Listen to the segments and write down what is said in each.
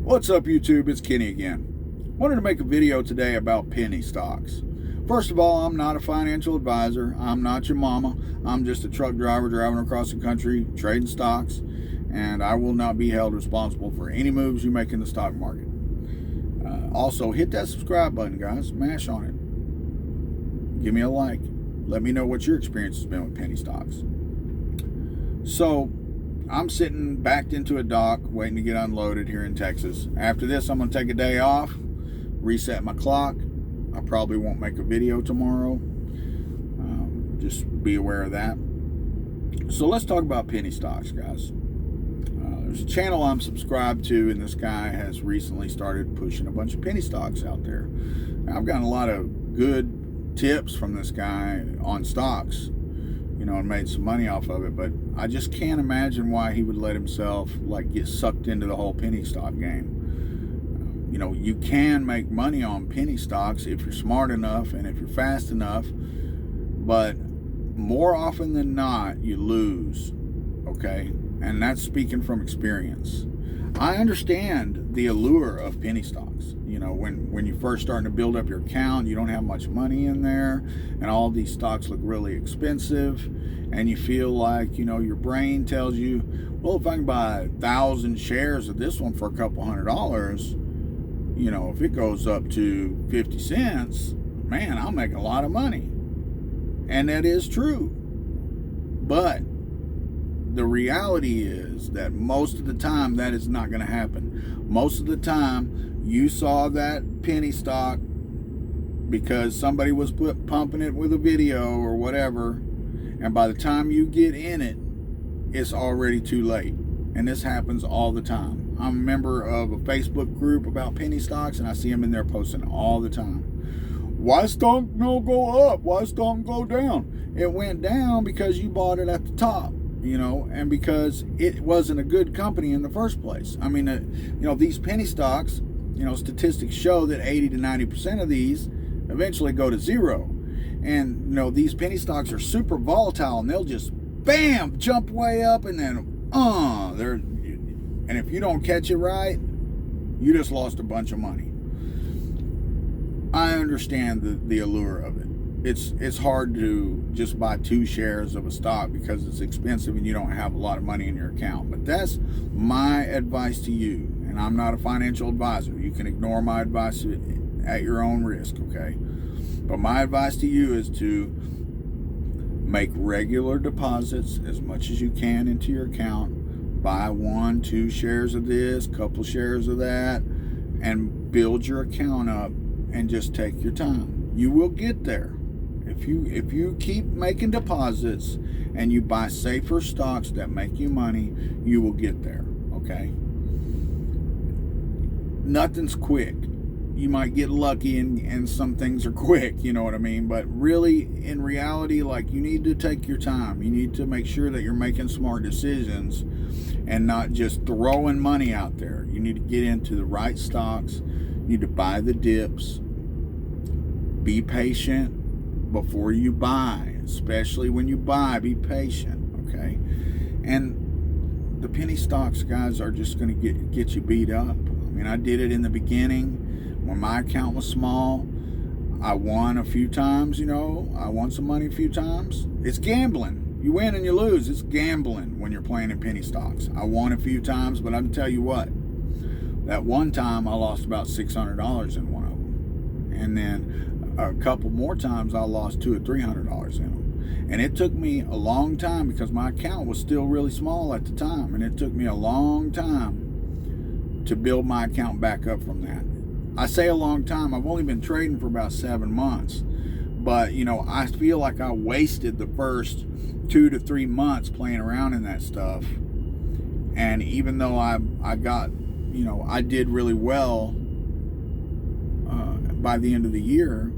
What's up, YouTube? It's Kenny again. Wanted to make a video today about penny stocks. First of all, I'm not a financial advisor. I'm not your mama. I'm just a truck driver driving across the country trading stocks, and I will not be held responsible for any moves you make in the stock market. Also, hit that subscribe button, guys. Mash on it. Give me a like. Let me know what your experience has been with penny stocks. So, I'm sitting backed into a dock waiting to get unloaded here in Texas. After this, I'm going to take a day off, reset my clock. I probably won't make a video tomorrow. Just be aware of that. So let's talk about penny stocks, guys. There's a channel I'm subscribed to, and this guy has recently started pushing a bunch of penny stocks out there. Now, I've gotten a lot of good tips from this guy on stocks, and made some money off of it, but I just can't imagine why he would let himself get sucked into the whole penny stock game. You can make money on penny stocks if you're smart enough and if you're fast enough, but more often than not, you lose, okay? And that's speaking from experience. I understand the allure of penny stocks. When you're first starting to build up your account, you don't have much money in there, and all these stocks look really expensive, and you feel like, your brain tells you, well, if I can buy 1,000 shares of this one for a couple $100, if it goes up to 50 cents, man, I'll make a lot of money. And that is true. But the reality is that most of the time that is not going to happen. Most of the time you saw that penny stock because somebody was pumping it with a video or whatever, and by the time you get in it, it's already too late. And this happens all the time. I'm a member of a Facebook group about penny stocks, and I see them in there posting all the time. Why stock no go up? Why stock go down? It went down because you bought it at the top. And because it wasn't a good company in the first place. I mean, these penny stocks, statistics show that 80 to 90% of these eventually go to zero. And, these penny stocks are super volatile, and they'll just, bam, jump way up, and then, and if you don't catch it right, you just lost a bunch of money. I understand the allure of it. It's hard to just buy 2 shares of a stock because it's expensive and you don't have a lot of money in your account. But that's my advice to you. And I'm not a financial advisor. You can ignore my advice at your own risk, okay? But my advice to you is to make regular deposits as much as you can into your account. Buy 1, 2 shares of this, couple shares of that, and build your account up and just take your time. You will get there. If you keep making deposits and you buy safer stocks that make you money, you will get there, okay? Nothing's quick. You might get lucky and some things are quick, you know what I mean? But really, in reality, you need to take your time. You need to make sure that you're making smart decisions and not just throwing money out there. You need to get into the right stocks. You need to buy the dips. Be patient before you buy, especially when you buy. Be patient, okay? And the penny stocks, guys, are just going to get you beat up. I mean, I did it in the beginning when my account was small. I won a few times, I won some money a few times. It's gambling. You win and you lose. It's gambling when you're playing in penny stocks. I won a few times, but I can tell you what, that one time I lost about $600 in one of them. And then a couple more times I lost $200 or $300 in them. And it took me a long time because my account was still really small at the time, and it took me a long time to build my account back up from that. I say a long time. I've only been trading for about 7 months, but I feel like I wasted the first 2 to 3 months playing around in that stuff. And even though I got, I did really well by the end of the year,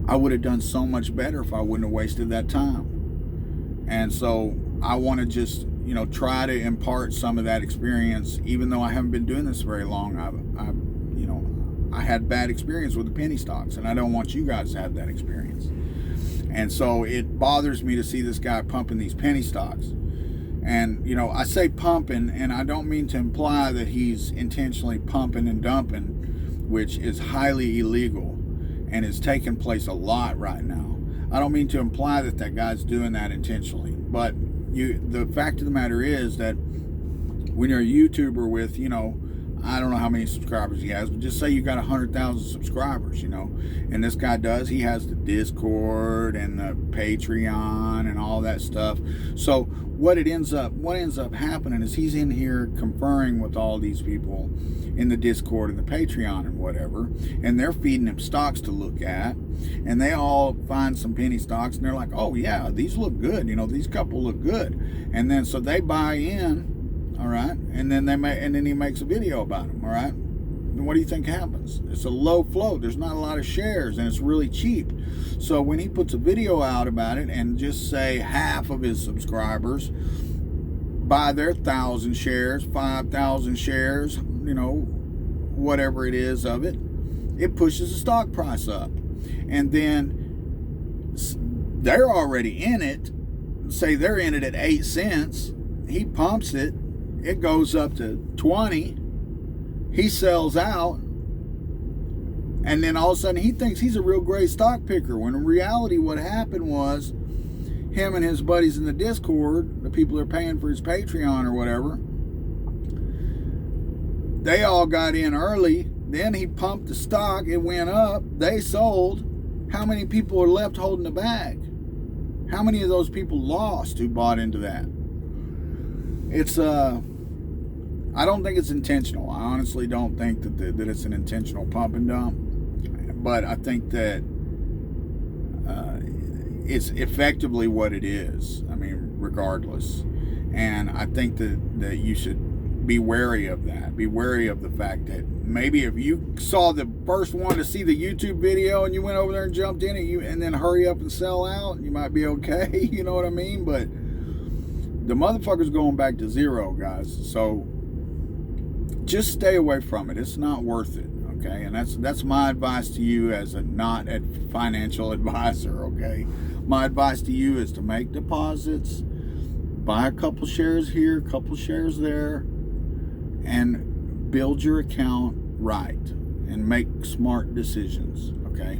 I would have done so much better if I wouldn't have wasted that time. And so I want to just, try to impart some of that experience, even though I haven't been doing this very long. I had bad experience with the penny stocks, and I don't want you guys to have that experience. And so it bothers me to see this guy pumping these penny stocks. And, you know, I say pumping, and I don't mean to imply that he's intentionally pumping and dumping, which is highly illegal and is taking place a lot right now. I don't mean to imply that that guy's doing that intentionally, but the fact of the matter is that when you're a YouTuber with, you know, I don't know how many subscribers he has, but just say you got 100,000 subscribers, you know, and this guy does. He has the Discord and the Patreon and all that stuff. So what ends up happening is he's in here conferring with all these people in the Discord and the Patreon and whatever, and they're feeding him stocks to look at, and they all find some penny stocks, and they're like, oh yeah, these look good, you know, these couple look good, and then so they buy in. All right, and then he makes a video about them. All right, and what do you think happens? It's a low float. There's not a lot of shares, and it's really cheap. So when he puts a video out about it, and just say half of his subscribers buy their 1,000 shares, 5,000 shares, you know, whatever it is of it, it pushes the stock price up, and then they're already in it. Say they're in it at 8 cents. He pumps it. It goes up to 20. He sells out. And then all of a sudden he thinks he's a real great stock picker. When in reality what happened was him and his buddies in the Discord, the people that are paying for his Patreon or whatever, they all got in early. Then he pumped the stock. It went up. They sold. How many people are left holding the bag? How many of those people lost who bought into that? It's I don't think it's intentional. I honestly don't think that it's an intentional pump and dump. But I think that it's effectively what it is. I mean, regardless. And I think that you should be wary of that. Be wary of the fact that maybe if you saw the first one to see the YouTube video and you went over there and jumped in it, and then hurry up and sell out, you might be okay. You know what I mean? But the motherfucker's going back to zero, guys. So just stay away from it. It's not worth it, okay? And that's my advice to you as not a financial advisor, okay? My advice to you is to make deposits, buy a couple shares here, a couple shares there, and build your account right and make smart decisions, okay?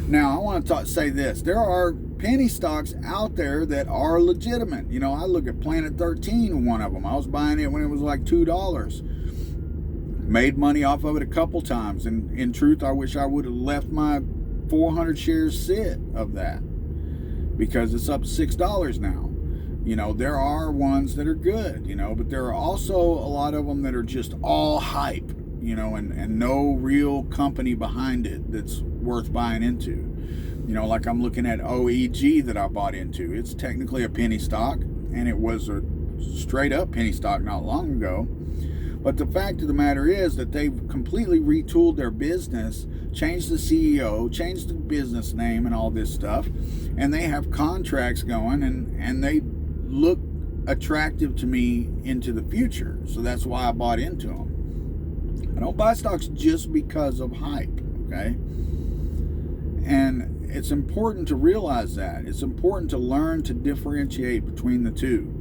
Now, I want to say this. There are penny stocks out there that are legitimate. You know, I look at Planet 13, one of them. I was buying it when it was like $2. Made money off of it a couple times. And in truth, I wish I would have left my 400 shares sit of that, because it's up to $6 now. You know, there are ones that are good, you know, but there are also a lot of them that are just all hype, you know, and no real company behind it that's worth buying into. You know, like I'm looking at OEG that I bought into. It's technically a penny stock, and it was a straight up penny stock not long ago. But the fact of the matter is that they've completely retooled their business, changed the CEO, changed the business name and all this stuff, and they have contracts going, and they look attractive to me into the future. So that's why I bought into them. I don't buy stocks just because of hype, okay? And it's important to realize that. It's important to learn to differentiate between the two.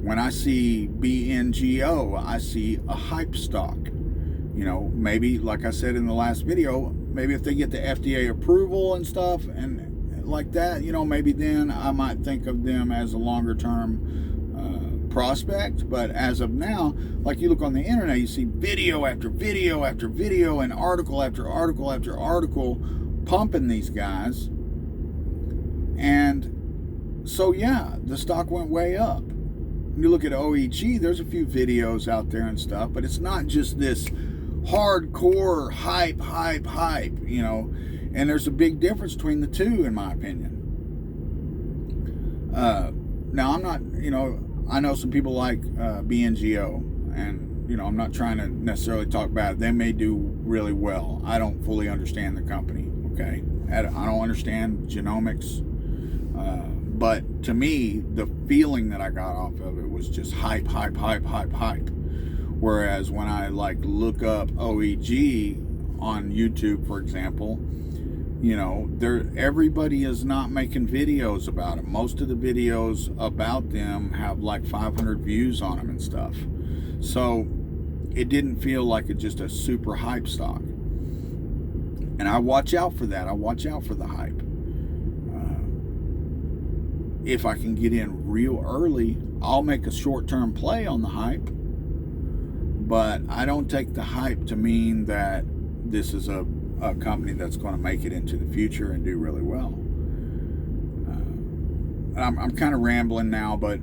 When I see BNGO, I see a hype stock. You know, maybe, like I said in the last video, maybe if they get the FDA approval and stuff and like that, you know, maybe then I might think of them as a longer term prospect. But as of now, like you look on the internet, you see video after video after video and article after article after article pumping these guys. And so, yeah, the stock went way up. When you look at OEG, there's a few videos out there and stuff, but it's not just this hardcore hype, you know, and there's a big difference between the two, in my opinion. Now, I'm not, you know, I know some people like BNGO, and, you know, I'm not trying to necessarily talk bad. They may do really well. I don't fully understand the company, okay? I don't understand genomics. But to me, the feeling that I got off of it was just hype. Whereas when I like look up OEG on YouTube, for example, You know, everybody is not making videos about them. Most of the videos about them have like 500 views on them and stuff. So it didn't feel like just a super hype stock. And I watch out for that. I watch out for the hype. If I can get in real early, I'll make a short-term play on the hype. But I don't take the hype to mean that this is a company that's going to make it into the future and do really well. I'm kind of rambling now, but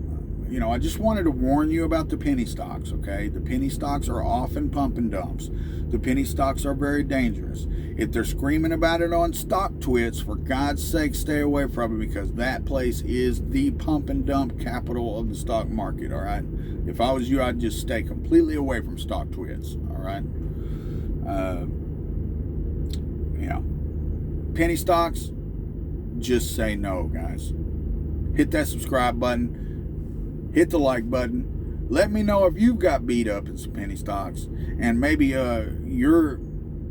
you know, I just wanted to warn you about the penny stocks, okay? The penny stocks are often pump and dumps. The penny stocks are very dangerous. If they're screaming about it on StockTwits, for God's sake, stay away from it, because that place is the pump and dump capital of the stock market, all right? If I was you, I'd just stay completely away from StockTwits, all right? You know, penny stocks, just say no, guys. Hit that subscribe button. Hit the like button. Let me know if you've got beat up in some penny stocks, and maybe your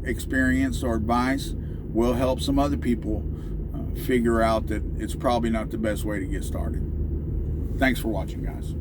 experience or advice will help some other people figure out that it's probably not the best way to get started. Thanks for watching, guys.